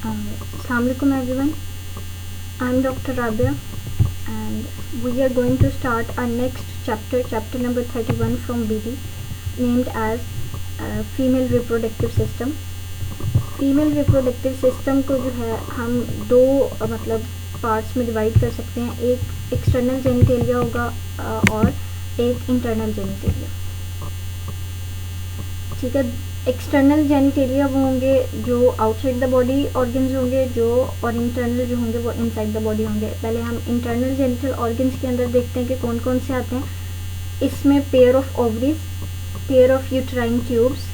Assalamualaikum everyone. I'm Dr. Rabia and we are going to start our next chapter, chapter number 31 from BD, named as Female Reproductive System. Female reproductive system को जो है हम दो मतलब parts में divide कर सकते हैं. एक एक्सटर्नल जेनिटेलिया होगा और एक इंटरनल जेनिटेलिया. ठीक है. एक्सटर्नल जेनिटेलिया वो होंगे जो आउटसाइड द बॉडी ऑर्गन्स होंगे, और इंटरनल जो होंगे वो इनसाइड द बॉडी होंगे. पहले हम इंटरनल जेनिटल ऑर्गन्स के अंदर देखते हैं कि कौन कौन से आते हैं. इसमें pair of ovaries, pair of uterine tubes,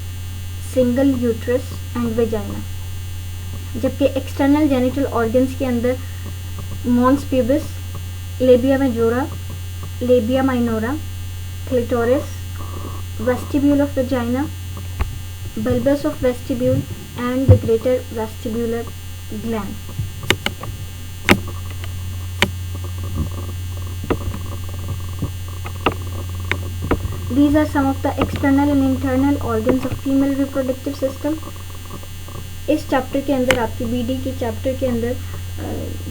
single uterus and vagina. जबकि एक्सटर्नल जेनिटल ऑर्गन्स के अंदर mons pubis, labia majora, labia minora, clitoris, vestibule of vagina, bulbus of vestibule and the greater vestibular gland. These are some of the external and internal organs of female reproductive system. इस chapter के अंदर आपकी BD के chapter के अंदर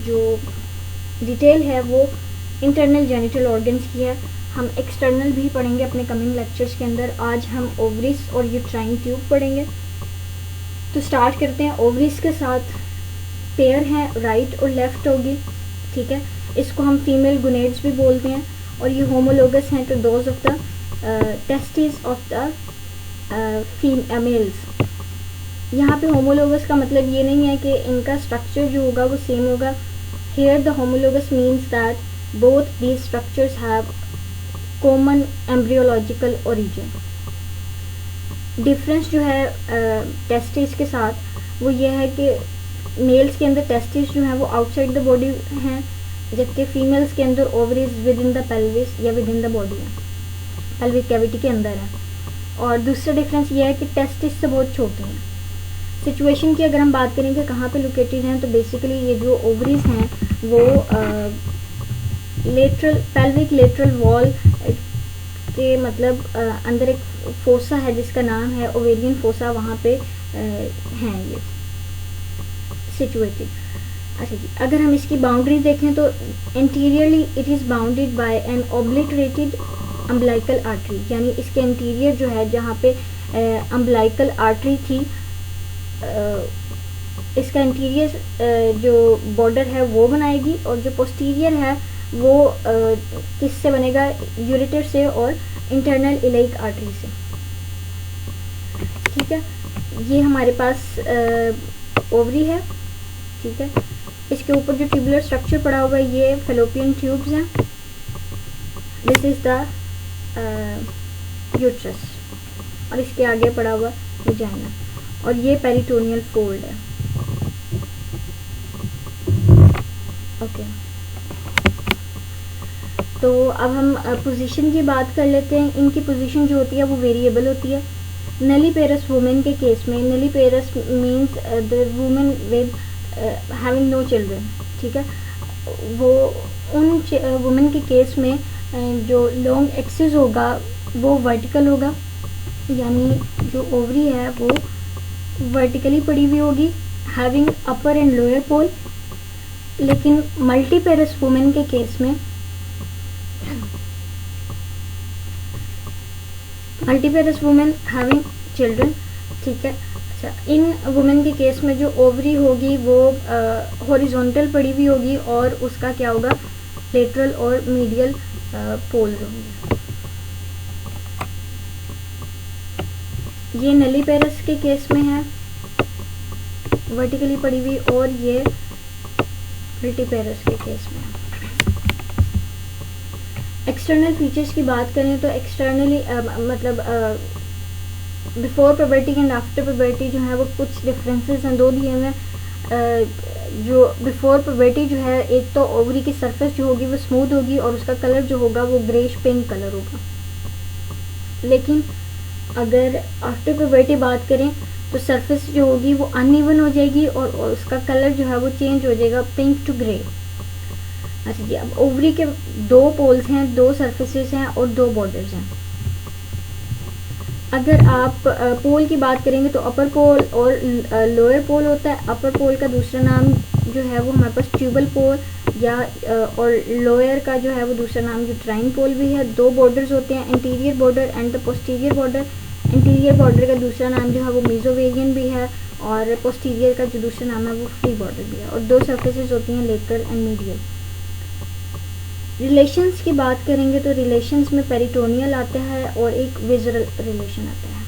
जो detail है वो इंटरनल जेनिटल ऑर्गन्स की है. हम एक्सटर्नल भी पढ़ेंगे अपने कमिंग लेक्चर्स के अंदर. आज हम ओवरीज और यूट्राइन ट्यूब पढ़ेंगे. तो स्टार्ट करते हैं. ओवरीज के साथ पेयर हैं, राइट और लेफ्ट होगी. ठीक है. इसको हम फीमेल गुनेड्स भी बोलते हैं और ये होमोलोगस हैं to those of the testis of the females. यहाँ पे होमोलोगस का मतलब ये नहीं है कि इनका स्ट्रक्चर जो होगा वो सेम होगा. Here the homologous means that both these structures have common embryological origin. Difference जो है टेस्टिस के साथ वो ये है कि मेल्स के अंदर टेस्टिस जो है वो आउटसाइड द बॉडी हैं, जबकि फीमेल्स के अंदर ovaries with in the pelvis या विद इन द बॉडी है, पेल्विक कैविटी के अंदर है. और दूसरा डिफरेंस ये है कि टेस्टिस से बहुत छोटे हैं. सिचुएशन की अगर हम बात करें कि कहाँ पे लोकेटेड हैं, तो बेसिकली ये जो ओवरीज हैं वो लेटरल पेल्विक लेटरल वॉल के मतलब अंदर एक फोसा है जिसका नाम है ओवेरियन फोसा, वहाँ पे हैं ये सिचुएटेड. अच्छा जी, अगर हम इसकी बाउंड्री देखें तो interiorly it is bounded by an obliterated umbilical artery. यानी इसके इंटीरियर जो है जहाँ पे अम्बलाइकल आर्टरी थी, इसका इंटीरियर जो बॉर्डर है वो बनाएगी, और जो पोस्टीरियर है वो किससे बनेगा, यूरेटर से और इंटरनल इलाइक आर्टरी से. ठीक है. ये हमारे पास ओवरी है. ठीक है. इसके ऊपर जो ट्यूबुलर स्ट्रक्चर पड़ा हुआ है ये फेलोपियन ट्यूब्स हैं. दिस इज द यूट्रस और इसके आगे पड़ा हुआ वेजाइना, और ये पेरिटोनियल फोल्ड है. ओके. तो अब हम पोजीशन की बात कर लेते हैं. इनकी पोजीशन जो होती है वो वेरिएबल होती है. नलीपेरस वुमेन के केस में, nulliparous means the women with having no children. ठीक है. वो उन वुमेन के केस में जो लॉन्ग एक्सिस होगा वो वर्टिकल होगा, यानी जो ओवरी है वो वर्टिकली पड़ी हुई होगी, having upper end lower pole. लेकिन मल्टीपेरस वुमेन के केस में, मल्टीपेरस वुमेन हैविंग चिल्ड्रन. ठीक है. अच्छा, इन वुमेन के केस में जो ओवरी होगी वो हॉरिजॉन्टल पड़ी हुई होगी और उसका क्या होगा, लेटरल और मीडियल पोल्स होंगे. ये नलीपेरस के केस में है वर्टिकली पड़ी हुई, और ये मल्टीपेरस के केस में है. एक्सटर्नल फीचर्स की बात करें तो एक्सटर्नली मतलब before puberty and after puberty जो है वो कुछ डिफरेंसेस हैं, दो दिए हुए हैं. जो बिफोर पुबर्टी जो है, एक तो ओवरी की सरफेस जो होगी वो स्मूथ होगी और उसका कलर जो होगा वो ग्रेश पिंक कलर होगा. लेकिन अगर आफ्टर पुबर्टी बात करें तो सरफेस जो होगी वो अनइवन हो जाएगी और उसका कलर जो है वो चेंज हो जाएगा पिंक टू ग्रे. अच्छा जी, अब ओवरी के दो पोल्स हैं, दो सरफेसेस हैं और दो बॉर्डर्स हैं. अगर आप पोल की बात करेंगे तो अपर पोल और लोअर पोल होता है। अपर पोल का दूसरा नाम जो है वो हमारे पास ट्यूबल पोल या और लोअर का जो है वो दूसरा नाम यूट्राइन पोल भी है। दो बॉर्डर्स होते हैं, interior border and the posterior border. Interior border का दूसरा नाम जो है वो मेसोवेरियन भी है और पोस्टीरियर का जो दूसरा नाम है वो फ्री बॉर्डर भी है। और दो सरफेसेस होती हैं, लेटरल एंड मीडियल। रिलेशंस की बात करेंगे तो रिलेशंस में पेरिटोनियल आता है और एक विज़रल रिलेशन आता है।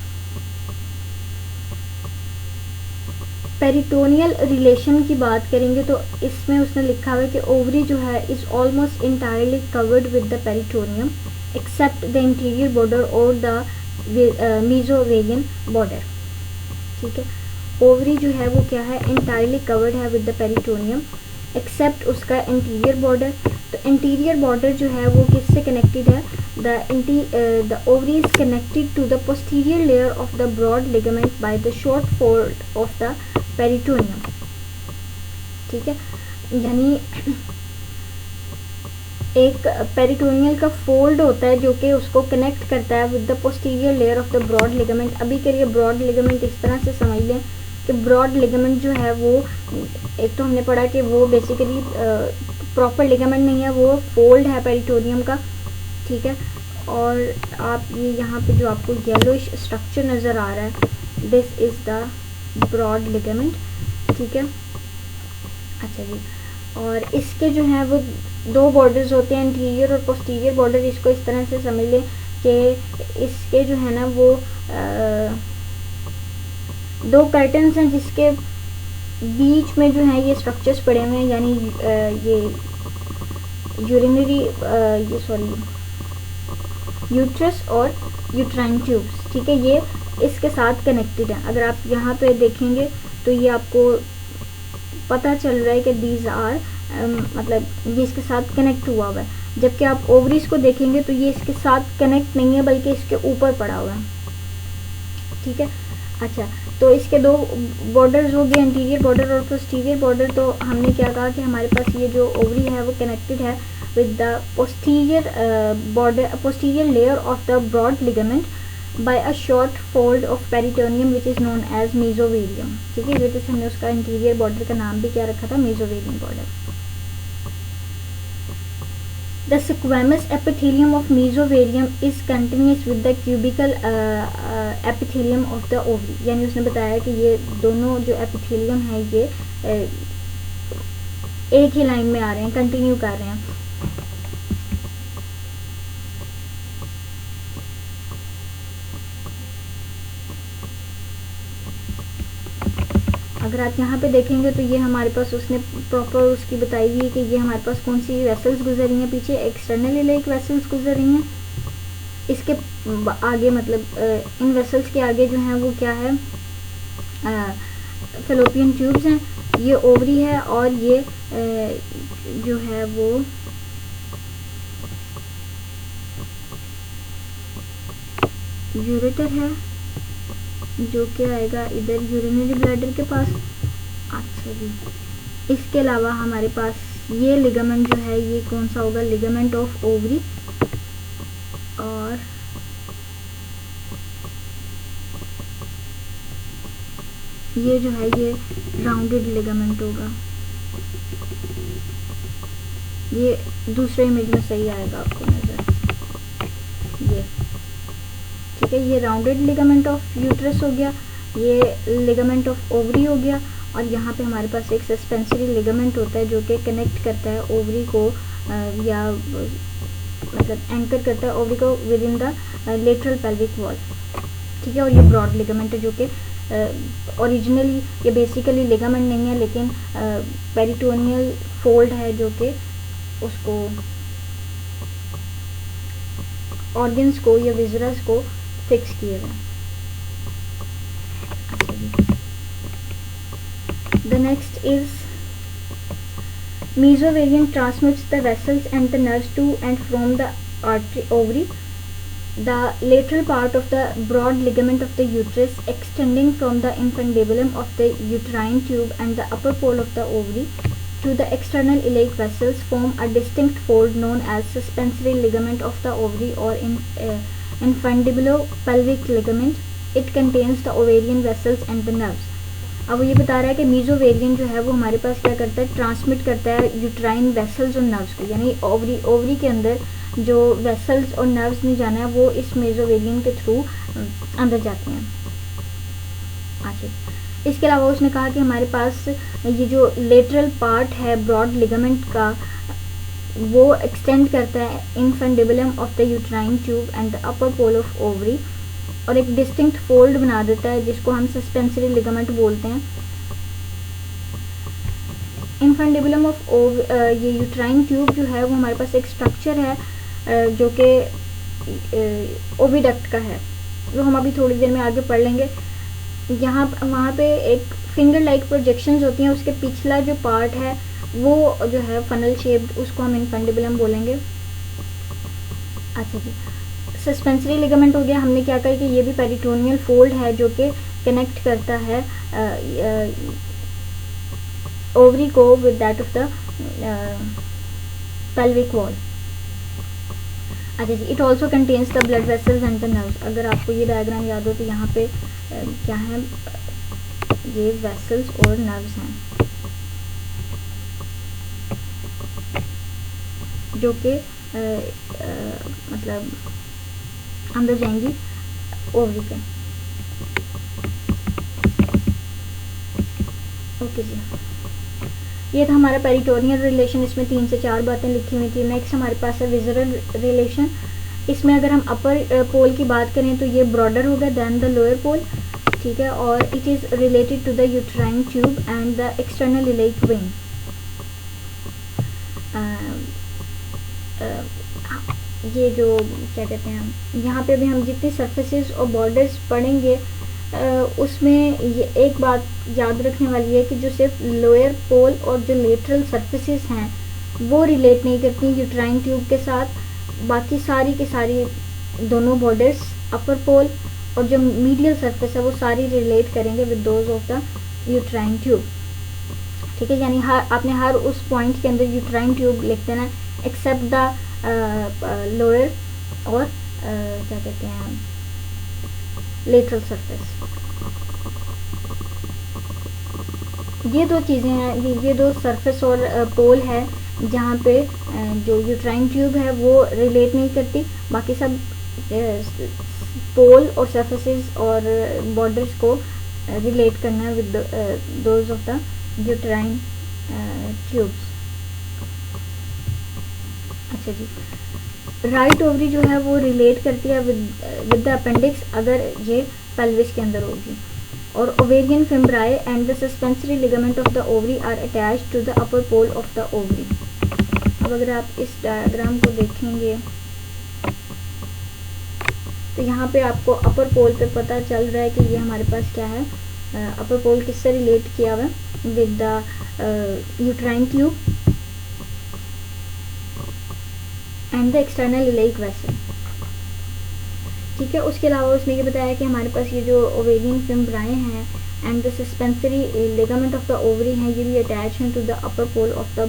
पेरिटोनियल रिलेशन की बात करेंगे तो इसमें उसने लिखा हुआ है कि ओवरी जो है is almost entirely covered with the peritoneum except the anterior border और द मेसोवेरियन बॉर्डर। ठीक है, ओवरी जो है वो क्या है, इंटायरली कवर्ड है विद द पेरिटोनियम एक्सेप्ट उसका इंटीरियर बॉर्डर। तो इंटीरियर बॉर्डर जो है वो किससे कनेक्टेड है, the ovary is connected to the posterior layer of the broad ligament by the short fold of the peritoneum. ठीक है, यानी एक पेरिटोनियल का फोल्ड होता है जो कि उसको कनेक्ट करता है with the posterior layer of the broad ligament. अभी के लिए ब्रॉड लिगामेंट इस तरह से समझ लें कि ब्रॉड लिगामेंट जो है वो एक तो हमने पढ़ा कि वो बेसिकली प्रॉपर लिगामेंट नहीं है, वो फोल्ड है पेरिटोनियम का। ठीक है, और आप ये यहाँ पे जो आपको येलोइश स्ट्रक्चर नज़र आ रहा है, this is the broad ligament. ठीक है, अच्छा जी, और इसके जो है वो दो बॉर्डर्स होते हैं, इंटीरियर और पोस्टीरियर बॉर्डर। इसको इस तरह से समझ लें कि इसके जो है ना वो दो कर्टन्स हैं जिसके बीच में जो है ये स्ट्रक्चर्स पड़े हुए हैं, यानी ये यूरिनरी यूट्रस और यूट्राइन ट्यूब्स। ठीक है, ये इसके साथ कनेक्टेड है। अगर आप यहाँ पे देखेंगे तो ये आपको पता चल रहा है कि दीज आर मतलब ये इसके साथ कनेक्ट हुआ हुआ है। जबकि आप ओवरीज को देखेंगे तो ये इसके साथ कनेक्ट नहीं है बल्कि इसके ऊपर पड़ा हुआ है। ठीक है, अच्छा, तो इसके दो बॉर्डर्स हो गए, इंटीरियर बॉर्डर और पोस्टीरियर बॉर्डर। तो हमने क्या कहा कि हमारे पास ये जो ओवरी है वो कनेक्टेड है with the posterior border, posterior layer of the broad ligament by a short fold of peritoneum which is known as mesovarium. ठीक है, इस वजह से हमने उसका इंटीरियर बॉर्डर का नाम भी क्या रखा था, मेसोवेरियम border. The squamous epithelium of mesovarium is continuous with the cubical epithelium of the ovary। यानी उसने बताया कि ये दोनों जो एपिथेलियम है ये एक ही लाइन में आ रहे हैं, कंटिन्यू कर रहे हैं। अगर आप यहाँ पे देखेंगे तो ये हमारे पास उसने प्रॉपर उसकी बताई हुई है कि ये हमारे पास कौन सी वेसल्स गुजर रही हैं, पीछे एक्सटर्नल इलेक वेसल्स गुजर रही हैं। इसके आगे मतलब इन वेसल्स के आगे जो हैं वो क्या है, फेलोपियन ट्यूब्स हैं। ये ओवरी है और ये जो है वो यूरेटर है जो कि आएगा इधर यूरिनरी ब्लैडर के पास। अच्छा जी, इसके अलावा हमारे पास ये लिगामेंट जो है ये कौन सा होगा, लिगामेंट ऑफ ओवरी। और ये जो है ये राउंडेड लिगामेंट होगा। ये दूसरे इमेज में सही आएगा आपको नजर, ये ठीक है। ये राउंडेड लिगामेंट ऑफ यूट्रस हो गया, ये लिगामेंट ऑफ ओवरी हो गया। और यहाँ पे हमारे पास एक सस्पेंसरी लिगामेंट होता है जो कि कनेक्ट करता है ओवरी को या मतलब एंकर करता है ओवरी को with in the lateral pelvic wall. ठीक है, और ये ब्रॉड लिगामेंट है जो कि ओरिजिनली ये बेसिकली लिगामेंट नहीं है लेकिन पेरिटोनियल फोल्ड है जो कि उसको ऑर्गन्स को या विजरस को फिक्स किए हुए। The next is mesovarium transmits the vessels and the nerves to and from the ovary. The lateral part of the broad ligament of the uterus extending from the infundibulum of the uterine tube and the upper pole of the ovary to the external iliac vessels form a distinct fold known as suspensory ligament of the ovary or infundibulopelvic ligament. It contains the ovarian vessels and the nerves. अब ये बता रहा है कि मीजोवेरियन जो है वो हमारे पास क्या करता है, ट्रांसमिट करता है यूट्राइन वेसल्स और नर्व्स को, यानी ओवरी के अंदर जो वेसल्स और नर्व्स में जाना है वो इस मेजोवेरियन के थ्रू अंदर जाते हैं। अच्छा, इसके अलावा उसने कहा कि हमारे पास ये जो लेटरल पार्ट है ब्रॉड लिगामेंट का वो एक्सटेंड करता है infundibulum of the uterine tube and the upper pole of ovary, और एक डिस्टिंक्ट फोल्ड बना देता है जिसको हम सस्पेंसरी लिगामेंट बोलते हैं। इनफंडिबुलम ऑफ ये यूट्राइन ट्यूब जो है वो हमारे पास एक स्ट्रक्चर है जो कि ओविडक्ट का है, वो हम अभी थोड़ी देर में आगे पढ़ लेंगे। यहाँ वहाँ पे एक फिंगर लाइक प्रोजेक्शंस होती हैं, उसके पिछला जो पार्ट है वो जो है फनल शेप्ड, उसको हम इनफंडिबुलम बोलेंगे। अच्छा जी, सस्पेंसरी लिगामेंट हो गया। हमने क्या कहा कि ये भी पेरिटोनियल फोल्ड है जो कि कनेक्ट करता है ओवरी को with that of the pelvic wall. अच्छा जी, it also contains the blood vessels and the nerves. अगर आपको ये डायग्राम याद हो तो यहाँ पे क्या है, ये वेसल्स और नर्व्स हैं जो कि मतलब अंदर जाएंगी ओवरी के। ओके जी, ये था हमारा पेरिटोनियल रिलेशन। इसमें 3 से 4 बातें लिखी हुई थी। नेक्स्ट हमारे पास है विजरल रिलेशन। इसमें अगर हम अपर पोल की बात करें तो ये ब्रॉडर होगा देन द लोअर पोल, ठीक है, और it is related to the uterine tube and the external iliac vein. ये जो क्या कहते हैं, यहाँ पे भी हम जितनी सर्फेसेस और बॉर्डर्स पढ़ेंगे उसमें ये एक बात याद रखने वाली है कि जो सिर्फ लोअर पोल और जो लेटरल सर्फेसेस हैं वो रिलेट नहीं करती यूट्राइन ट्यूब के साथ, बाकी सारी की सारी दोनों बॉर्डर्स अपर पोल और जो मीडियल सरफेस है वो सारी रिलेट करेंगे with those of the uterine tube, ठीक है। यानी आपने हर उस पॉइंट के अंदर यूट्राइन ट्यूब लिख देना एक्सेप्ट द लोअर और क्या कहते हैं लेटरल सरफेस। ये दो चीज़ें हैं, ये दो सरफेस और पोल है जहाँ पे जो यूट्राइन ट्यूब है वो रिलेट नहीं करती, बाकी सब पोल और सरफेसेस और बॉर्डर्स को रिलेट करना है with those of the uterine tubes. अच्छा जी, राइट ओवरी जो है वो रिलेट करती है विद द अपेंडिक्स अगर ये पेल्विस के अंदर होगी, और ovarian fimbriae and the suspensory ligament of the ovary are attached to the upper pole of the ovary. अब अगर आप इस डायग्राम को देखेंगे तो यहाँ पे आपको अपर पोल पे पता चल रहा है कि ये हमारे पास क्या है, अपर पोल किससे रिलेट किया हुआ है with the uterine tube and the external elec vessel, ठीक है। उसके अलावा उसने ये बताया कि हमारे पास ये जो ओवेरियन फिम्ब्राई हैं and the suspensory ligament of the ovary हैं ये भी अटैच हैं to the upper pole of the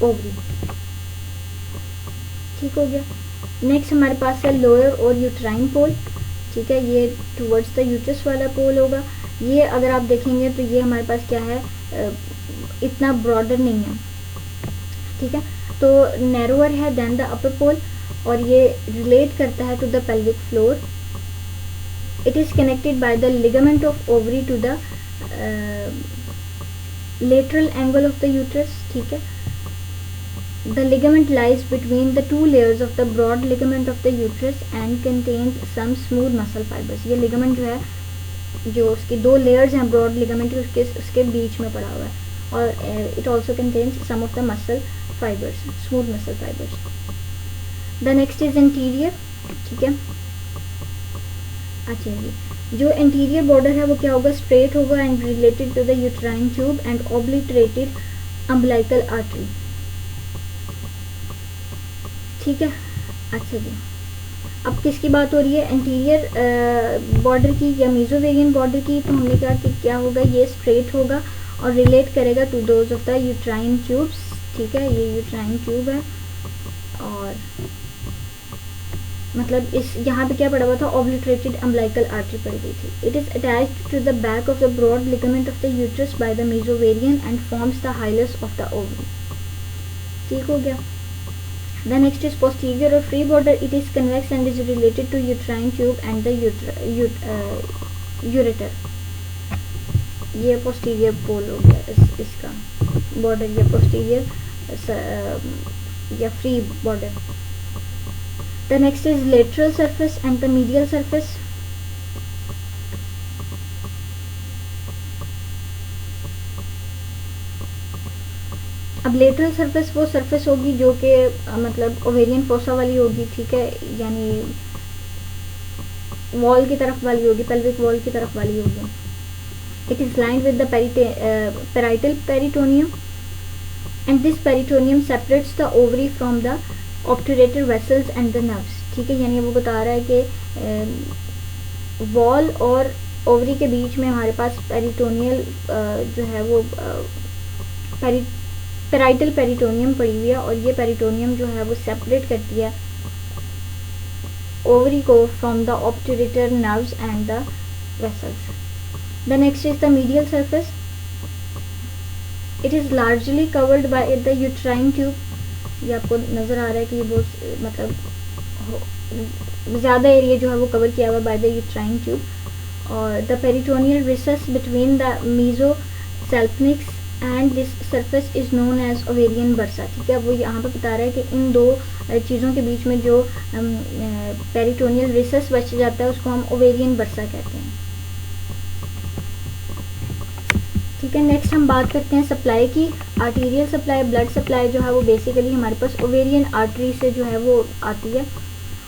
ovary, ठीक हो गया। नेक्स्ट हमारे पास है लोअर और यूट्राइन पोल, ठीक है, ये टुवर्ड्स द यूट्रस वाला पोल होगा। ये अगर आप देखेंगे तो ये हमारे पास क्या है, इतना ब्रॉडर नहीं है, ठीक है, तो नैरोअर है देन द अपर पोल, और ये रिलेट करता है to the pelvic floor. It is connected by the ligament of ovary to the lateral angle of the uterus, ठीक है। The ligament lies between the two layers of the broad ligament of the uterus and contains some smooth muscle fibers। ये ligament जो है, जो उसकी 2 layers हैं broad ligament की, उसके बीच में पड़ा हुआ है, और it also contains some of the muscle fibers, smooth muscle fibers। The next is anterior, ठीक है। अच्छा जी, जो anterior border है वो क्या होगा, straight होगा and related to the uterine tube and obliterated umbilical artery, ठीक है। अच्छा जी, अब किसकी बात हो रही है, एंटीरियर बॉर्डर की या मीजोवेरियन बॉर्डर की। तो हमने कहा कि क्या होगा, ये स्ट्रेट होगा और रिलेट करेगा to those of the uterine tubes, ठीक है, ये यूट्राइन ट्यूब है और मतलब इस यहाँ पे क्या पड़ा हुआ था, ऑब्लिटरेटेड अम्बिलिकल आर्टरी पड़ी हुई थी। It is attached to the back of the broad ligament of the uterus by the mesovarian and forms the hilus of the ovary. ठीक हो गया। द नेक्स्ट इज पोस्टीरियर और free border. It is convex and is related to uterine tube and the ureter. ये posterior pole हो गया इसका border, या posterior या free border. The next is lateral surface and the medial surface. अब lateral surface वो surface होगी जो कि मतलब ओवेरियन फोसा वाली होगी, ठीक है, यानी वॉल की तरफ वाली होगी, पेल्विक वॉल की तरफ वाली होगी। It is lined with the parietal peritoneum and this peritoneum separates the ovary from the obturator vessels and the nerves. ठीक है, यानी वो बता रहा है कि वॉल और ओवरी के बीच में हमारे पास पेरिटोनियल जो है वो पेराइटल पेरिटोनियम पड़ी हुई है, और ये पेरिटोनियम जो है वो सेपरेट करती है ओवरी को from the obturator nerves and the vessels. The next is the medial surface. It is largely covered by the uterine tube. ये आपको नज़र आ रहा है कि ये बहुत मतलब ज़्यादा एरिया जो है वो कवर किया हुआ बाय द यूट्राइन ट्यूब। और the peritoneal recess between the mesosalpinx and this surface is known as ovarian bursa. ठीक है, वो यहाँ पे बता रहा है कि इन दो चीज़ों के बीच में जो पेरिटोनियल रिसेस बच जाता है उसको हम ओवेरियन बर्सा कहते हैं। ठीक है, नेक्स्ट हम बात करते हैं सप्लाई की। आर्टीरियल सप्लाई, ब्लड सप्लाई जो है वो बेसिकली हमारे पास ओवेरियन आर्टरी से जो है वो आती है।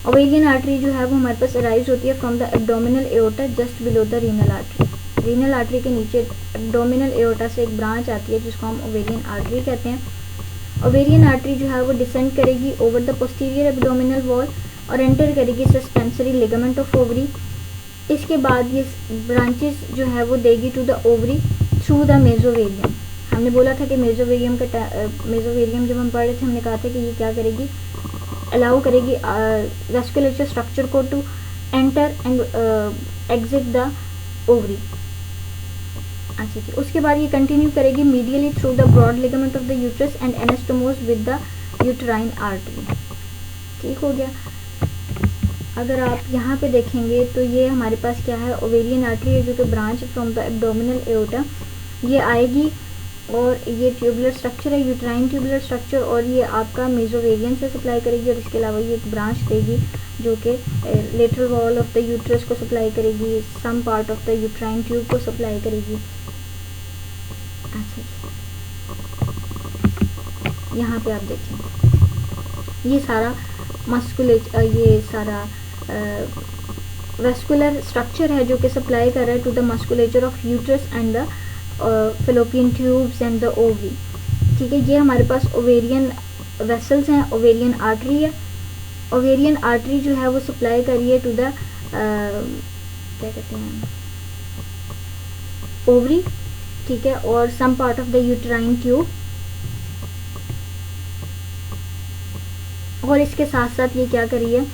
ओवेरियन आर्टरी जो है वो हमारे पास अराइज होती है from the abdominal aorta just below the renal artery. Renal artery के नीचे एब्डोमिनल एओर्टा से एक ब्रांच आती है जिसको हम ओवेरियन आर्टरी कहते हैं। ओवेरियन आर्टरी जो है वो डिसेंड करेगी over the posterior abdominal wall और एंटर करेगी सस्पेंसरी लिगामेंट ऑफ ओवरी। इसके बाद ये ब्रांचेस जो है वो देगी to the ovary through the mesovarium. हमने बोला था कि मेसोवेरियम जब हम पढ़ रहे थे हमने कहा था कि ये क्या करेगी, अलाउ करेगी वेस्कुलेचर स्ट्रक्चर को to enter and exit the ovary. अच्छा जी, उसके बाद ये कंटिन्यू करेगी medially through the broad ligament of the uterus and anastomose with the uterine artery. ठीक हो गया। अगर आप यहाँ पे देखेंगे तो ये हमारे पास क्या है, ओवेरियन आर्टरी है जो कि branch from the abdominal aorta ये आएगी, और ये ट्यूबुलर स्ट्रक्चर है, यूट्राइन ट्यूबुलर स्ट्रक्चर, और ये आपका मेसोवेरियन से सप्लाई करेगी। और इसके अलावा ये एक ब्रांच देगी जो कि lateral wall of the uterus को सप्लाई करेगी, some part of the uterine tube को सप्लाई करेगी। अच्छा, यहाँ पे आप देखें ये सारा ये सारा वेस्कुलर स्ट्रक्चर है जो कि सप्लाई कर रहा है to the musculature of uterus and the fallopian tubes and the ovary. ठीक है, ये हमारे पास ओवेरियन वेसल्स हैं, ओवेरियन आर्टरी है। ओवेरियन आर्टरी जो है वो सप्लाई कर रही है टू द क्या कहते हैं ओवरी। ठीक है, और some part of the uterine tube, और इसके साथ साथ ये क्या करी है,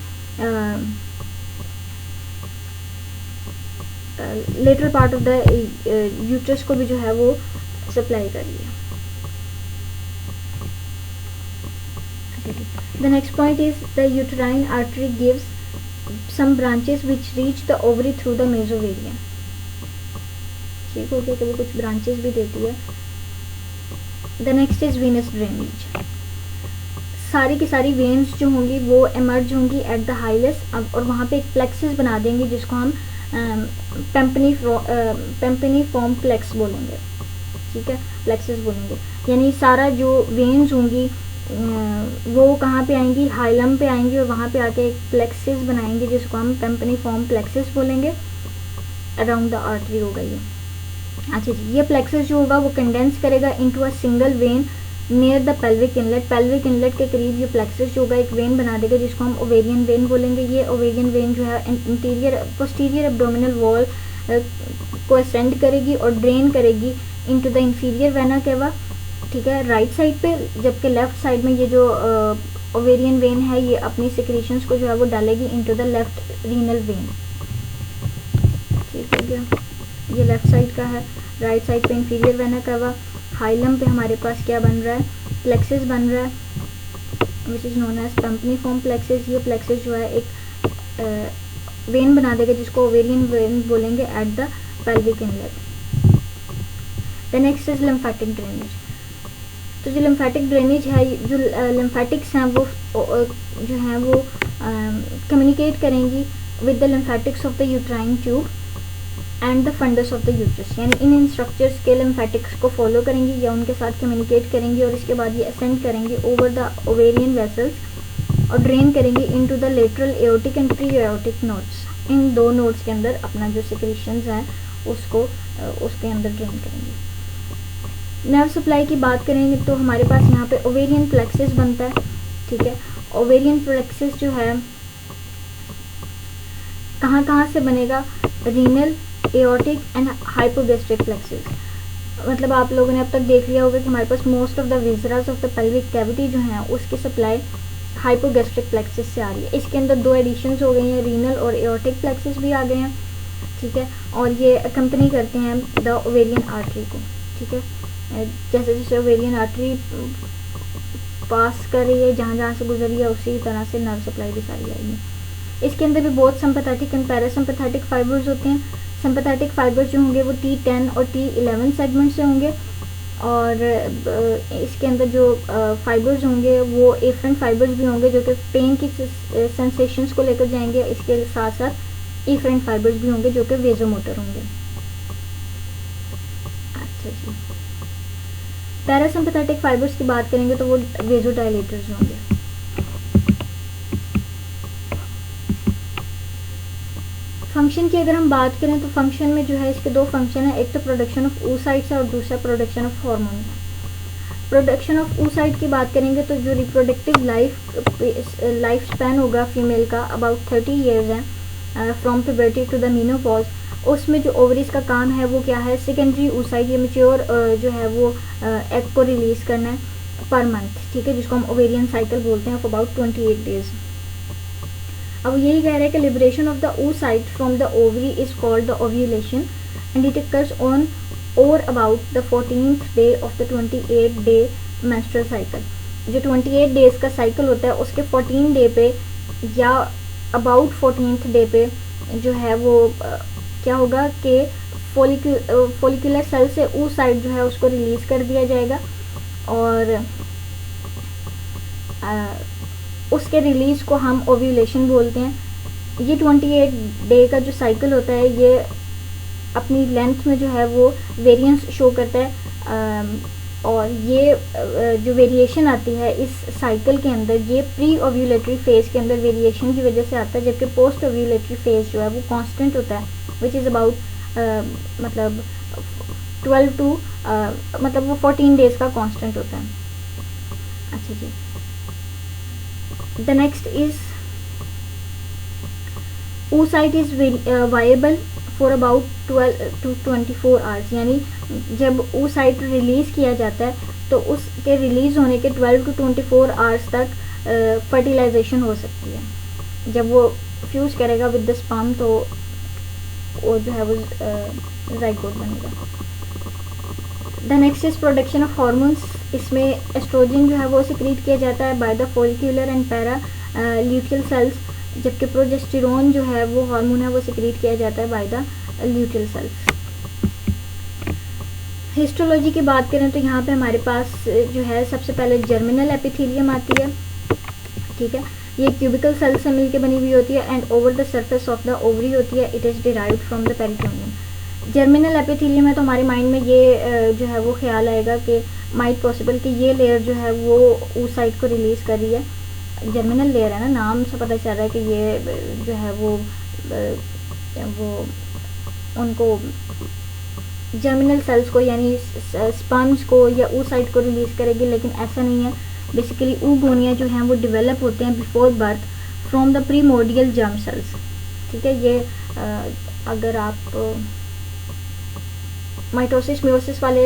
lateral part of the uterus को भी जो है वो सप्लाई कर रही है। The next point is the uterine artery gives some branches which reach the ovary through the mesovarian. ठीक हो गया कि वो कुछ ब्रांचेस भी देती है। The next is Venus drainage. सारी की सारी वेन्स जो होंगी वो एमर्ज होंगी एट द हाइलेस, और वहाँ पे एक प्लेक्सिस बना देंगे जिसको हम पेम्पनीफॉर्म प्लेक्स बोलेंगे। ठीक है, प्लेक्सिस बोलेंगे, यानी सारा जो वेन्स होंगी वो कहाँ पे आएंगी, हाइलम पे आएंगी, और वहाँ पे आके एक प्लेक्सिस बनाएंगे जिसको हम पेम्पनीफॉर्म प्लेक्सिस बोलेंगे। अराउंड द आर्टरी होगा ये। अच्छा जी, ये प्लेक्सिस जो होगा वो कंडेंस करेगा into a single when near the pelvic inlet. Pelvic inlet के करीब ये प्लेक्सिस जो होगा एक वेन बना देगा जिसको हम ओवेरियन वेन बोलेंगे। ये ओवेरियन वेन जो है इंटीरियर पोस्टीरियर एब्डोमिनल वॉल को असेंड करेगी और ड्रेन करेगी into the inferior vena cava. ठीक है, राइट साइड पे, जबकि लेफ्ट साइड में ये जो ओवेरियन वेन है ये अपनी सिक्रीशंस को जो है वो डालेगी into the left renal vein. ठीक हो गया, ये लेफ्ट साइड का है। राइट साइड पे इंफीरियर वेना कवा, हाइलम पे हमारे पास क्या बन रहा है, प्लेक्सिस बन रहा है which is known as pampiniform plexus. ये प्लेक्सिस जो है एक वेन बना देगा जिसको ओवेरियन वेन बोलेंगे at the pelvic inlet. The next is lymphatic drainage. तो जो लिम्फेटिक ड्रेनेज है, जो लिम्फेटिक्स हैं वो जो हैं वो कम्युनिकेट करेंगी with the lymphatics of the uterine tube and the fundus of the uterus, यानी इन स्ट्रक्चर्स के लिम्फेटिक्स को फॉलो करेंगी या उनके साथ कम्युनिकेट करेंगी और इसके बाद ये असेंड करेंगी ओवर द ओवेरियन वेसल्स और ड्रेन करेंगे into the lateral aortic and pre aortic nodes. इन दो नोड्स के अंदर अपना जो सिक्रीशंस हैं उसको उसके अंदर ड्रेन करेंगे। नर्व सप्लाई की बात करेंगे तो हमारे पास यहाँ पे ओवेरियन प्लेक्सिस बनता है। ठीक है, ओवेरियन प्लेक्सिस जो है कहाँ से बनेगा, renal, aortic and hypogastric plexus. मतलब आप लोगों ने अब तक देख लिया होगा कि हमारे पास most of the viscera of the pelvic cavity जो है उसकी सप्लाई हाइपोगैस्ट्रिक प्लेक्सिस से आ रही है। इसके अंदर दो एडिशंस हो गई हैं, रीनल और एओर्टिक प्लेक्सिस भी आ गए हैं। ठीक है, और ये कंपनी करते हैं द ओवेरियन आर्टरी को। ठीक है, जैसे जैसे ओवेरियन आर्टरी पास कर रही है, जहाँ से गुजर रही है उसी तरह से नर्व सप्लाई भी सारी आएगी। इसके अंदर भी बहुत सिंपैथेटिक एंड पैरासिम्पैथेटिक फाइबर्स होते हैं। सिंपैथेटिक फाइबर्स जो होंगे वो T10 और T11 सेगमेंट से होंगे और इसके अंदर जो फाइबर्स होंगे वो एफरेंट फाइबर्स भी होंगे जो कि पेन की सेंसेशंस को लेकर जाएंगे। इसके साथ साथ एफरेंट फाइबर्स भी होंगे जो कि वेजोमोटर होंगे। अच्छा जी, पैरासिम्पैथेटिक फाइबर्स की बात करेंगे तो वो वेजोडाइलेटर्स होंगे। फंक्शन की अगर हम बात करें तो फंक्शन में जो है इसके दो फंक्शन है, एक तो प्रोडक्शन ऑफ oocytes है और दूसरा प्रोडक्शन ऑफ हार्मोन है। प्रोडक्शन ऑफ oocyte की बात करेंगे तो जो रिप्रोडक्टिव लाइफ स्पैन होगा फीमेल का अबाउट 30 ईयर्स है from puberty to the menopause. उसमें जो ओवरीज का काम है वो क्या है, सेकेंडरी oocyte ये मेच्योर जो है वो एग को रिलीज करना है पर मंथ। ठीक है, जिसको हम ओवेरियन साइकिल बोलते हैं ऑफ अबाउट 28 डेज। अब यही कह रहे हैं कि liberation of the oocyte from the ovary is called the ovulation and it occurs on or about the 14th day of the 28 day menstrual cycle. जो 28 डेज का साइकिल होता है उसके 14 डे पे या अबाउट 14th डे पे जो है वो क्या होगा कि फोलिकुलर सेल से oocyte जो है उसको रिलीज कर दिया जाएगा और उसके रिलीज को हम ओव्यूलेशन बोलते हैं। ये 28 डे का जो साइकिल होता है ये अपनी लेंथ में जो है वो वेरिएंस शो करता है और ये जो वेरिएशन आती है इस साइकिल के अंदर ये प्री ओव्यूलेटरी फेज के अंदर वेरिएशन की वजह से आता है, जबकि पोस्ट ओव्यूलेटरी फेज जो है वो कांस्टेंट होता है विच इज़ अबाउट मतलब 12 टू मतलब वो 14 डेज का कांस्टेंट होता है। अच्छा जी, the next is oocyte is viable for about 12 to 24 hours, यानी जब oocyte रिलीज किया जाता है तो उसके रिलीज होने के 12 to 24 आवर्स तक फर्टिलाइजेशन हो सकती है। जब वो फ्यूज करेगा विद द स्पर्म तो वो जो है वो ज़ाइगोट बनेगा। The next is production of hormones. इसमें एस्ट्रोजन जो है वो सिक्रीट किया जाता है by the follicular and para luteal cells, जबकि प्रोजेस्टेरोन जो है वो हार्मोन है वो सिक्रीट किया जाता है by the luteal cells. Histology की बात करें तो यहाँ पे हमारे पास जो है सबसे पहले जर्मिनल एपिथेलियम आती है। ठीक है, ये क्यूबिकल सेल से मिलकर बनी हुई होती है and over the surface of the ovary होती है। It is derived from the peritoneum. Germinal epithelium है तो हमारे माइंड में ये जो है वो ख्याल आएगा कि माइट पॉसिबल कि ये लेयर जो है वो oocyte को रिलीज कर रही है। जर्मिनल लेयर है ना, नाम से पता चल रहा है कि ये जो है वो उनको जर्मिनल सेल्स को यानी स्पर्म्स को या oocyte को रिलीज करेगी, लेकिन ऐसा नहीं है। बेसिकली oogonia जो हैं वो डेवलप होते हैं before birth from the primordial germ cells. ठीक है, ये अगर आप माइटोसिस मियोसिस वाले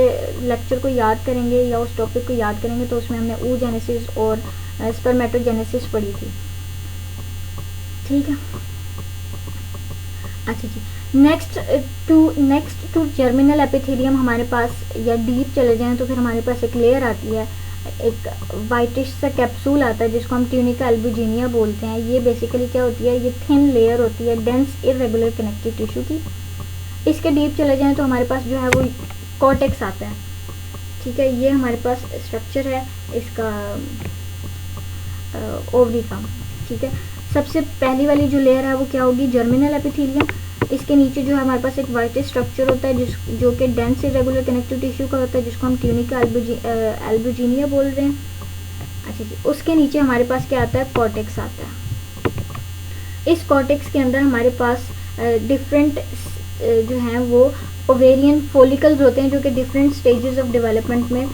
लेक्चर को याद करेंगे या उस टॉपिक को याद करेंगे तो उसमें हमने oogenesis और स्पर्मेटोजेनेसिस पढ़ी थी, ठीक है। अच्छा जी, नेक्स्ट टू जर्मिनल एपिथेलियम हमारे पास, या डीप चले जाएं तो फिर हमारे पास एक लेयर आती है, एक वाइटिश सा कैप्सूल आता है जिसको हम ट्यूनिका अल्बुजिनिया बोलते हैं। ये बेसिकली क्या होती है, ये थिन लेयर होती है डेंस इरेगुलर कनेक्टिव टिश्यू की। इसके डीप चले जाएं तो हमारे पास जो है वो कॉर्टेक्स आता है, ठीक है। ये हमारे पास स्ट्रक्चर है इसका ओवरी का, ठीक है। सबसे पहली वाली जो लेयर है वो क्या होगी, जर्मिनल एपिथेलियम। इसके नीचे जो है हमारे पास एक वाइट स्ट्रक्चर होता है जो कि डेंस इरेगुलर कनेक्टिव टिश्यू का होता है, जिसको हम ट्यूनिका अल्बुजिनिया बोल रहे हैं। अच्छा जी, उसके नीचे हमारे पास क्या आता है, कॉर्टेक्स आता है। इस कॉर्टेक्स के अंदर हमारे पास डिफरेंट जो हैं वो ओवेरियन फॉलिकल्स होते हैं, जो कि डिफरेंट स्टेजेस ऑफ डेवलपमेंट में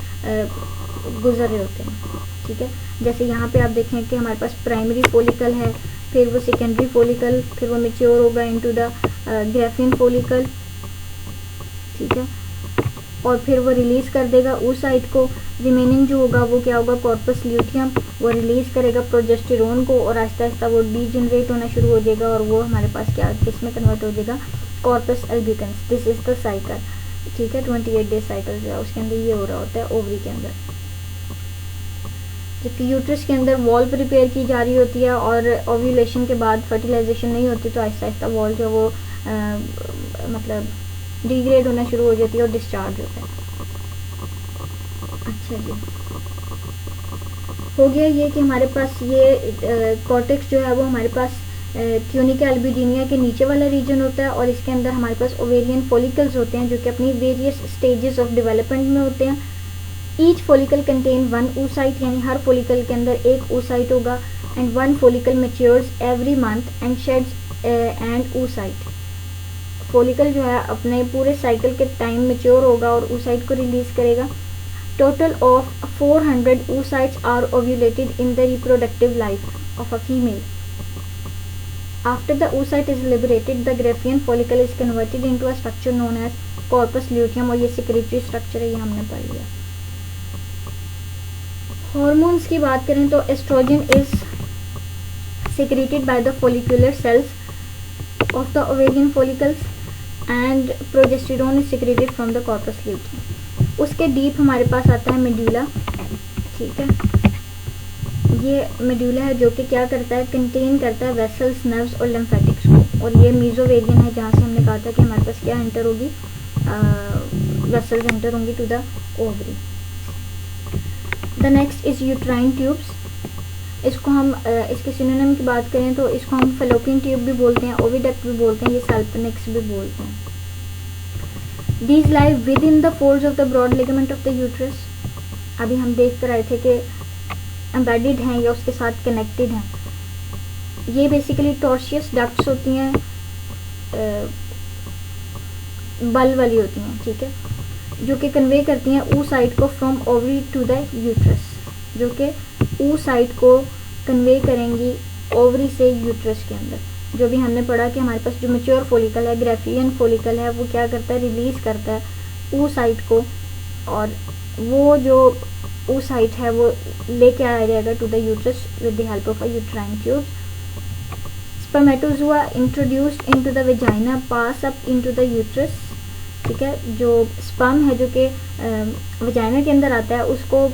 गुजर रहे होते हैं, ठीक है। जैसे यहाँ पे आप देखें कि हमारे पास प्राइमरी फॉलिकल है, फिर वो सेकेंडरी फॉलिकल, फिर वो मैच्योर होगा इनटू द ग्राफिन फॉलिकल, ठीक है, और फिर वो रिलीज कर देगा oocyte को। रिमेनिंग जो होगा वो क्या होगा, कॉर्पस ल्यूटियम, वो रिलीज करेगा प्रोजेस्टेरोन को, और आहिस्ता आहिस्ता वो डीजनरेट होना शुरू हो जाएगा, और वो हमारे पास क्या किस में कन्वर्ट हो जाएगा, corpus albicans. This is the cycle, ठीक है। 28 डे साइकिल जो है उसके अंदर ये हो रहा होता है ओवरी के अंदर। जबकि यूट्रस के अंदर वॉल प्रिपेयर की जा रही होती है, और ओव्यूलेशन के बाद फर्टिलाइजेशन नहीं होती, तो आहिस्ता आहिस्ता वॉल जो वो मतलब डिग्रेड होना शुरू हो जाती है और डिस्चार्ज होता है। अच्छा जी, हो गया ये कि हमारे पास ये कॉर्टेक्स जो है वो हमारे पास ट्यूनिका अल्बुजिनिया के नीचे वाला रीजन होता है, और इसके अंदर हमारे पास ओवेरियन फॉलिकल्स होते हैं जो कि अपनी वेरियस स्टेजेस ऑफ डेवलपमेंट में होते हैं। Each follicle contain one oocyte, यानी हर फॉलिकल के अंदर एक oocyte होगा, and one follicle matures every month and shades and oocyte। Follicle जो है अपने पूरे साइकिल के टाइम मैच्योर होगा और oocyte को रिलीज करेगा। Total of 400 oocytes are ovulated in the reproductive life of a female. After the oocyte is liberated, the Graafian follicle is converted into a structure known as corpus luteum, और ये secretory structure है, ये हमने पढ़ लिया। Hormones की बात करें तो estrogen is secreted by the follicular cells of the ovarian follicles and progesterone is secreted from the corpus luteum। उसके डीप हमारे पास आता है मेड्यूला, ठीक है। ये मेड्यूला है जो कि क्या करता है, कंटेन करता है वेसल्स, नर्व्स और लिम्फेटिक्स को, और ये मीजोवेरियन है जहाँ से हमने कहा था कि हमारे पास क्या एंटर होगी, वेसल्स एंटर होंगी to the ovary. The next is uterine tubes. इसको हम इसके सिनोनिम की बात करें तो इसको हम फैलोपियन ट्यूब भी बोलते हैं, ओविडक्ट भी बोलते हैं, ये सल्पनिक्स भी बोलते हैं। These lie within the folds of the broad ligament of the uterus. अभी हम देख कर आए थे कि एम्बेडेड हैं या उसके साथ कनेक्टेड हैं। ये बेसिकली टॉर्शियस डक्ट्स होती हैं, बल वाली होती हैं, ठीक है, जो कि कन्वे करती हैं oocyte को from ovary to the uterus, जो कि oocyte को कन्वे करेंगी ओवरी से यूट्रस के अंदर। जो भी हमने पढ़ा कि हमारे पास जो मैच्योर फॉलिकल है, ग्राफियन फॉलिकल है, वो क्या करता है, रिलीज करता है oocyte को, और वो जो oocyte है वो लेके आया जाएगा to the uterus with the help of a uterine tube. Spermatozoa introduced into the vagina pass up into the uterus, ठीक है। जो स्पर्म है जो कि वेजाइना के अंदर आता है उसको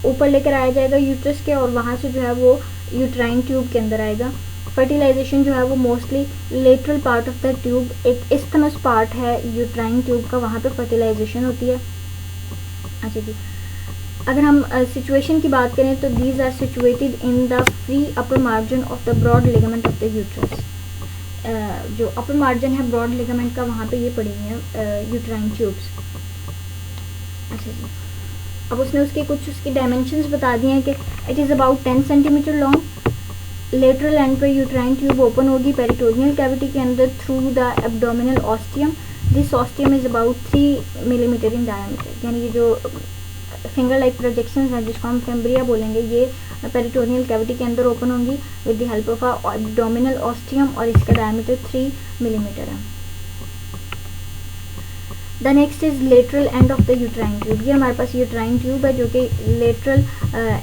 ऊपर लेकर आया जाएगा यूट्रस के, और वहाँ से जो है वो यूट्राइन ट्यूब के अंदर आएगा। फर्टिलाइजेशन जो है वो mostly lateral part of the tube, एक इस्थमस पार्ट है यूट्राइन ट्यूब का, वहाँ पे फर्टिलाइजेशन होती है। अच्छा जी, अगर हम सिचुएशन की बात करें तो these are situated in the free upper margin of the broad ligament of the uterus. जो अपर मार्जिन है ब्रॉड लिगामेंट का, वहाँ पे ये पड़ी हुई हैं यूट्राइन ट्यूब्स। अच्छा जी, अब उसने उसकी डायमेंशंस बता दिए हैं कि it is about 10 centimetre long. Lateral and पर यूट्राइन ट्यूब ओपन होगी पेरिटोनियल कैविटी के अंदर through the abdominal ostium. This ostium is about 3 millimetre in diameter, यानी ये जो फिंगर लाइक प्रोजेक्शंस हैं जिसको हम फेम्ब्रिया बोलेंगे, ये पेरिटोनियल कैविटी के अंदर ओपन होंगी with the help of a abdominal ostium, और इसका डायमीटर 3 मिलीमीटर है। The next is lateral end of the uterine tube. ये हमारे पास यूट्राइन ट्यूब है जो कि lateral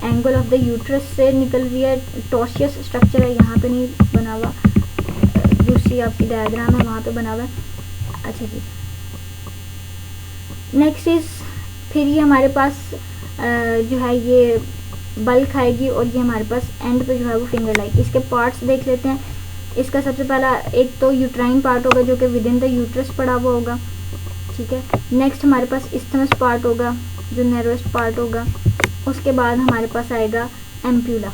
angle of the uterus से निकल रही है। टॉर्सियस स्ट्रक्चर है, यहाँ पे नहीं बना हुआ, दूसरी आपकी डायग्राम है वहाँ पे बना हुआ है। अच्छा जी, नेक्स्ट इज फिर ये हमारे पास जो है ये बल्क आएगी और ये हमारे पास एंड पे जो है वो फिंगर लाइक। इसके पार्ट्स देख लेते हैं। इसका सबसे पहला एक तो यूट्राइन पार्ट होगा जो कि विद इन द यूट्रस पड़ा हुआ होगा, ठीक है। नेक्स्ट हमारे पास इस्थमस पार्ट होगा जो नैरोएस्ट पार्ट होगा। उसके बाद हमारे पास आएगा एम्प्यूला,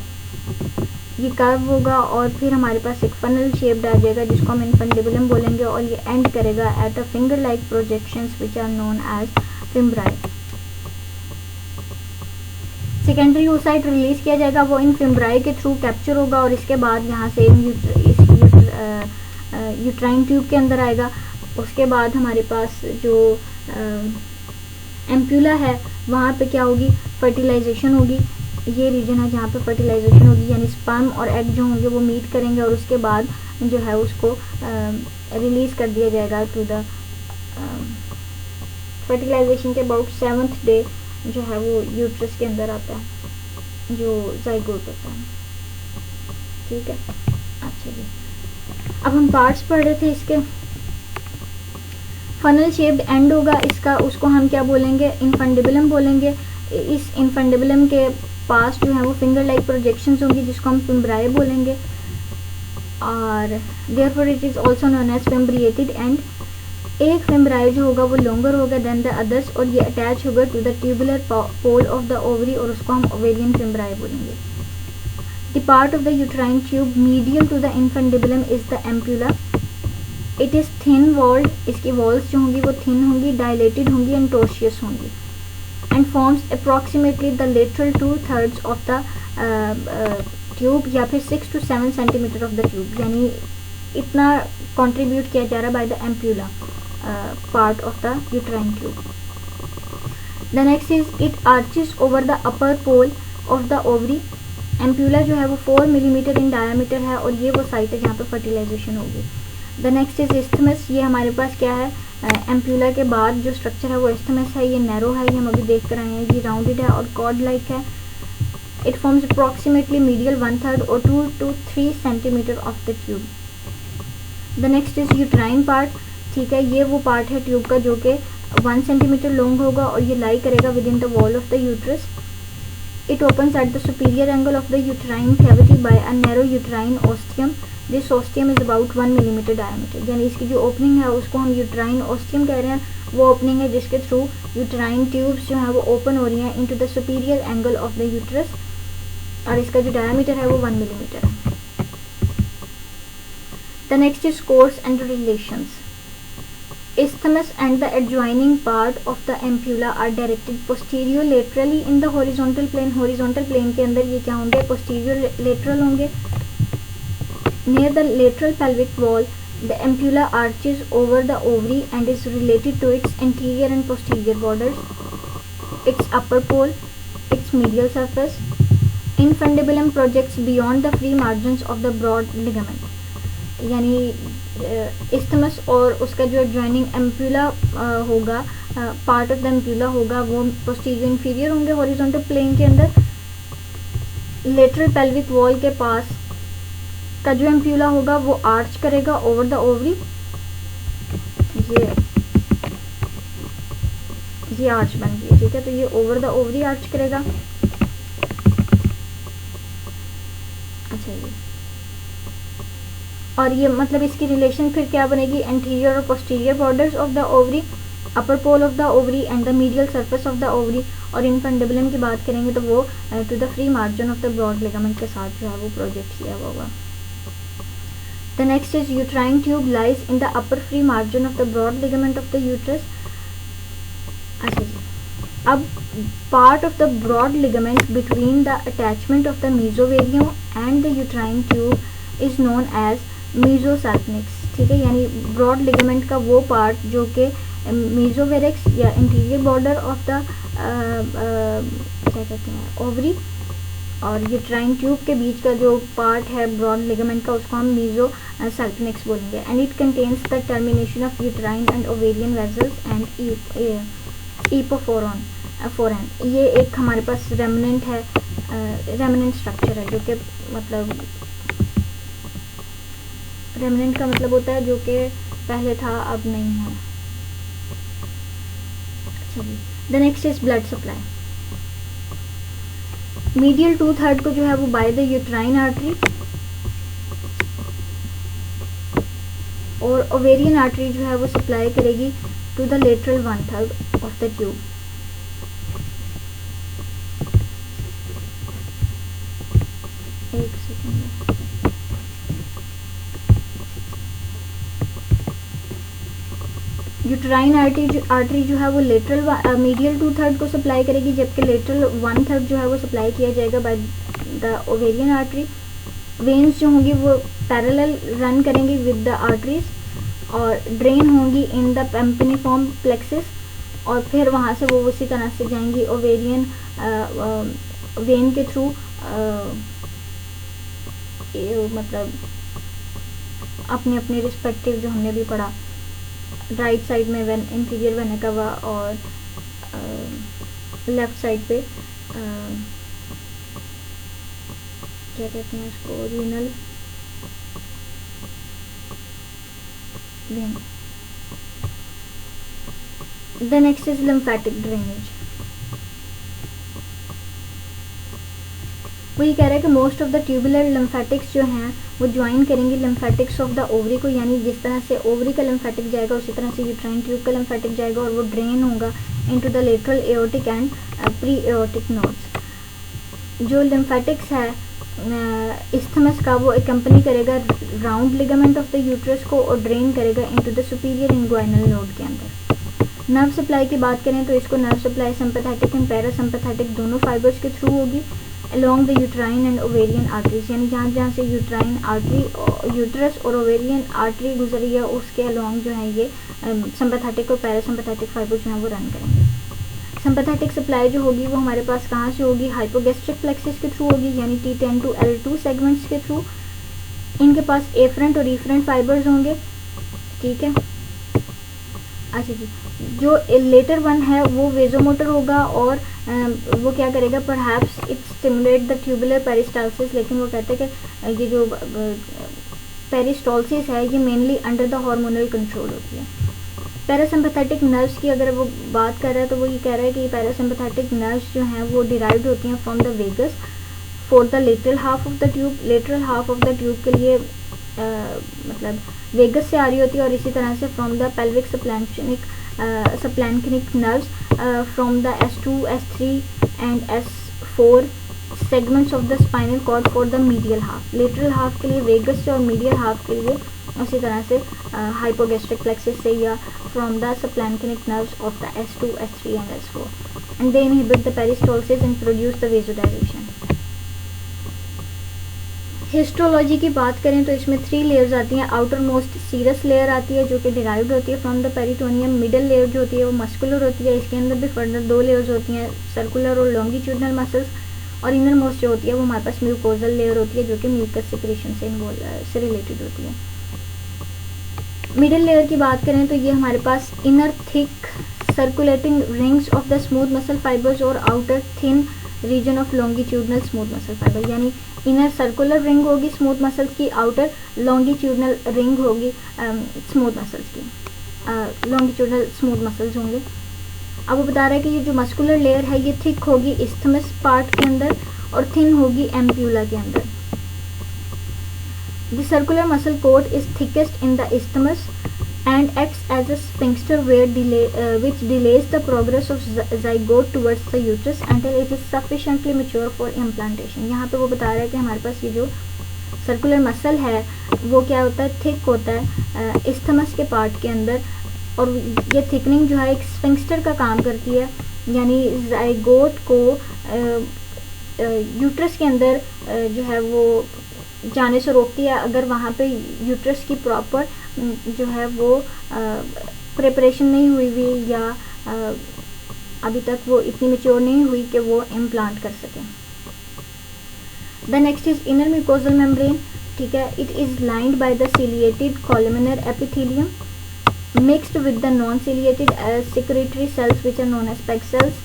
ये कर्व होगा और फिर हमारे पास एक फनल शेप्ड आ जाएगा जिसको हम इनफंडिबुलम बोलेंगे और ये एंड करेगा at a finger like projections which are known as fimbriae. Secondary oocyte release किया जाएगा, वो इन फिम्ब्राई के थ्रू कैप्चर होगा और इसके बाद यहाँ से यूट्राइन ट्यूब के अंदर आएगा। उसके बाद हमारे पास जो एम्प्यूला है वहाँ पे क्या होगी, फर्टिलाइजेशन होगी। ये रीजन है जहाँ पे फर्टिलाइजेशन होगी, यानी स्पर्म और एग जो होंगे वो मीट करेंगे और उसके बाद जो है उसको रिलीज कर दिया जाएगा टू द फर्टिलाइजेशन के अबाउट 7th डे जो है वो यूट्रस के अंदर आता है, जो जाइगोट होता है, ठीक है। अच्छा जी, अब हम पार्ट्स पढ़ रहे थे इसके। फनल शेप्ड एंड होगा इसका, उसको हम क्या बोलेंगे, इनफंडिबुलम बोलेंगे। इस इनफंडिबुलम के पास जो है वो फिंगर लाइक प्रोजेक्शंस होंगी जिसको हम फिम्ब्राई बोलेंगे और therefore it is also known as fimbriated end. एक फिम्ब्राई जो होगा वो लॉन्गर होगा देन द अदर्स और ये अटैच होगा to the tubular pole of the ovary और उसको हम ओवेरियन फिम्ब्राई बोलेंगे। The part of the uterine tube medial to the infundibulum is the ampulla. It is thin walled, इसकी walls जो होंगी वो थिन होंगी, डायलेटेड होंगी एंड टॉर्सियस होंगी and forms approximately the lateral 2/3 of the tube या फिर 6 to 7 centimetre of the tube, यानी इतना कंट्रीब्यूट किया जा रहा है by the ampulla part of the uterine tube. The next is it arches over the upper pole of the ovary. Ampulla जो है वो 4 मिलीमीटर इन डायमीटर है और ये वो साइट है जहाँ पे फर्टिलाइजेशन होगी। The next is isthmus. ये हमारे पास क्या है, एम्प्यूला के बाद जो स्ट्रक्चर है वो इस्थमस है। ये नैरो है, ये हम अभी देख कर आए हैं। ये राउंडेड है और कॉर्ड लाइक है। इट फॉर्म्स अप्रॉक्सीमेटली मीडियल 1/3 और 2 to 3 centimetre of the tube. The next is uterine part, ठीक है। ये वो पार्ट है ट्यूब का जो कि 1 सेंटीमीटर लॉन्ग होगा और ये लाई करेगा within the wall of the uterus. It opens at the superior angle of the uterine cavity by a narrow uterine ostium. This ostium is about 1 millimetre diameter, यानी इसकी जो opening है उसको हम यूट्राइन ऑस्टियम कह रहे हैं। वो ओपनिंग है जिसके थ्रू यूट्राइन ट्यूब्स जो है वो ओपन हो रही हैं into the superior angle of the uterus और इसका जो डायमीटर है वो 1 मिलीमीटर है। The next is course and relations. Isthmus and the adjoining part of the ampulla are directed posterior laterally in the horizontal plane. Horizontal plane के अंदर ये क्या होंगे, posterior lateral होंगे। Near the lateral pelvic wall, the ampulla arches over the ovary and is related to its anterior and posterior borders, its upper pole, its medial surface. Infundibulum projects beyond the free margins of the broad ligament. यानी isthmus और उसका जो adjoining ampulla होगा, part of the ampulla होगा, वो posterior inferior होंगे horizontal plane के अंदर। लेटरल पेल्विक वॉल के पास का जो एम्प्यूला होगा वो आर्च करेगा ओवर द ओवरी। ये आर्च बन गई, ठीक है। तो ये ओवर द ओवरी आर्च करेगा। अच्छा ये और ये मतलब इसकी रिलेशन फिर क्या बनेगी, एंटीरियर और posterior borders of the ovary, upper pole of the ovary and the medial surface of the ovary. और इनफंडिबुलम की बात करेंगे तो वो to the free margin of the broad ligament के साथ जो है वो प्रोजेक्ट किया हुआ होगा। The next is uterine tube lies in the upper free margin of the broad ligament of the uterus. अच्छा जी, अब part of the broad ligament between the attachment of the mesovarium and the uterine tube is known as mesosalpinx, ठीक है। यानी broad ligament का वो part जो कि मीजोवेरिक्स या इंटीरियर बॉर्डर ऑफ द क्या कहते हैं ओवरी और यूट्राइन ट्यूब के बीच का जो पार्ट है ब्रॉड लिगामेंट का, उसको हम मीजो सल्पिनिक्स बोलेंगे। And it contains the termination of uterine and ovarian vessels and epoophoron. ये एक हमारे पास रेमिनेंट है, रेमिनेंट स्ट्रक्चर है, जो कि मतलब रेमिनेंट का मतलब होता है जो कि पहले था अब नहीं है। अच्छा जी, the next is blood supply. Medial 2/3 को जो है वो बाय द यूट्राइन आर्टरी, और ओवेरियन आर्टरी जो है वो सप्लाई करेगी to the lateral 1/3 of the tube. एक सेकेंड, यूट्राइन आर्टरी जो है वो लेटरल मीडियल 2/3 को सप्लाई करेगी, जबकि लेटरल 1/3 जो है वो सप्लाई किया जाएगा by the ovarian artery. Veins जो होंगी वो पैरेलल रन करेंगी विद द आर्टरीज और ड्रेन होंगी इन द पेम्पिनिफॉर्म प्लेक्सिस, और फिर वहाँ से वो उसी तरह से जाएंगी ओवेरियन वेन के थ्रू, मतलब अपने अपने रिस्पेक्टिव जो हमने भी पढ़ा, राइट साइड में वेन इंफीरियर वेना कवा और लेफ्ट साइड पे क्या कहते हैं उसको, renal vein. The next is lymphatic drainage. वो ये कह रहा है कि most of the tubular lymphatics जो हैं वो ज्वाइन करेंगे लिम्फेटिक्स ऑफ द ओवरी को, यानी जिस तरह से ओवरी का लिम्फेटिक जाएगा उसी तरह से यूट्राइन ट्यूब का लिम्फेटिक जाएगा, और वो ड्रेन होगा into the lateral aortic and pre aortic nodes. जो लिम्फेटिक्स है इस्थमस का, वो एकम्पनी करेगा round ligament of the uterus को और ड्रेन करेगा into the superior inguinal node के अंदर। नर्व सप्लाई की बात करें तो इसको nerve supply sympathetic and parasympathetic दोनों फाइबर्स के थ्रू होगी along the uterine and ovarian arteries, यानी जहाँ जहाँ से यूट्राइन आर्टरी, यूट्रस और ओवेरियन आर्टरी गुजर रही है उसके अलॉन्ग जो है ये सिंपैथेटिक और पैरासिम्पैथेटिक फाइबर जो है वो रन करेंगे। सिंपैथेटिक सप्लाई जो होगी वो हमारे पास कहाँ से होगी, हाइपोगैस्ट्रिक प्लेक्सिस के थ्रू होगी, यानी T10 to L2 सेगमेंट्स के थ्रू। इनके पास एफरेंट और इफरेंट फाइबर्स होंगे, ठीक है। अच्छा जी, जो लेटर वन है वो वेजोमोटर होगा और वो क्या करेगा, perhaps it stimulate the tubular peristalsis, लेकिन वो कहते हैं कि ये जो पेरिस्टालसिस है ये mainly under the hormonal control होती है। पैरासिम्पैथेटिक नर्व्स की अगर वो बात कर रहा है तो वो ये कह रहा है कि पैरासिम्पैथेटिक नर्व्स जो हैं वो डिराइव्ड होती हैं from the vagus for the lateral half of the tube. Lateral half of the tube के लिए मतलब वेगस से आ रही होती है, और इसी तरह से from the pelvic splanchnic nerves from the S2, S3 and S4 segments of the spinal cord for the medial half. Lateral half के लिए वेगस से और मीडियल हाफ के लिए उसी तरह से हाइपोगैस्ट्रिक प्लेक्सिस से या from the splanchnic nerves of the S2, S3 and S4, and they inhibit the peristalsis and produce the vasodilation. Histology की बात करें तो इसमें 3 लेयर्स आती हैं। आउटर मोस्ट सीरस लेयर आती है जो कि डिराइव्ड होती है from the peritoneum. Middle layer जो होती है वो मस्कुलर होती है, इसके अंदर भी फर्दर 2 लेयर्स होती हैं, सर्कुलर और लॉन्गिट्यूडनल मसल्स, और इनर मोस्ट जो होती है वो हमारे पास म्यूकोजल लेयर होती है जो कि म्यूकस सिक्रेशन से रिलेटेड होती है। मिडल लेयर की बात करें तो ये हमारे पास inner thick circulating rings of the smooth muscle fibres और outer thin region of longitudinal smooth muscle fibre, यानी इनर सर्कुलर रिंग होगी स्मूथ मसल्स की, आउटर लॉन्गिट्यूडनल रिंग होगी स्मूथ मसल्स की, लॉन्गिट्यूडनल स्मूथ मसल्स होंगे। अब वो बता रहा है कि ये जो मस्कुलर लेयर है ये थिक होगी इस्थमस पार्ट के अंदर और थिन होगी एम्प्यूला के अंदर। The circular muscle coat is thickest in the isthmus and acts as a sphincter which delays the progress of zygote towards the uterus until it is sufficiently mature for implantation। यहाँ पे वो बता रहा है कि हमारे पास ये जो सर्कुलर मसल है वो क्या होता है, थिक होता है इस्थमस के पार्ट के अंदर, और ये थिकनिंग जो है एक स्फिंक्स्टर का काम करती है, यानी ज़ाइगोट को यूट्रस के अंदर जो है वो जाने से रोकती है अगर वहाँ पे यूट्रस की प्रॉपर जो है वो प्रिपरेशन नहीं हुई हुई या अभी तक वो इतनी मैच्योर नहीं हुई कि वो इम्प्लांट कर सकें। The next is inner mucosal membrane, ठीक है, it is lined by the ciliated columnar epithelium mixed with the non ciliated secretory cells which are known as PEG cells.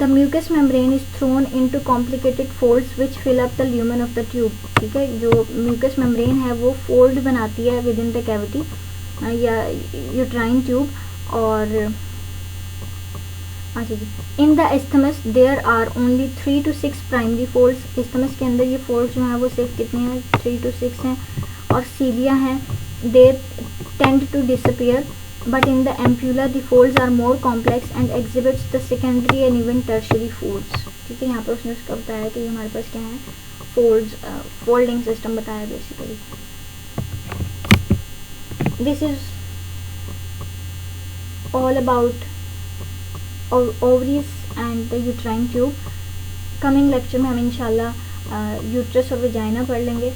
The mucous membrane is thrown into complicated folds which fill up the lumen of the tube, ठीक है, जो mucous membrane है वो fold बनाती है within the cavity या uterine tube. और अच्छा जी, in the isthmus there are only 3 to 6 primary folds. isthmus के अंदर ये folds जो हैं वो सिर्फ कितने हैं, 3 to 6 हैं. और cilia हैं, they tend to disappear, but in the ampulla the folds are more complex and exhibits the secondary and even tertiary folds, ठीक है. यहाँ पर उसने उसका बताया कि हमारे पास क्या है, folds, folding system बताया basically. This is all about ovaries and the uterine tube. Coming lecture में हम इंशाल्लाह यूट्रस और वजाइना पढ़ लेंगे.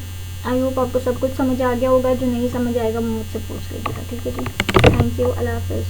आई होप आपको सब कुछ समझ आ गया होगा. जो नहीं समझ आएगा मुझसे पूछ लीजिएगा, ठीक है जी. Thank you. अल्लाह हाफिज़.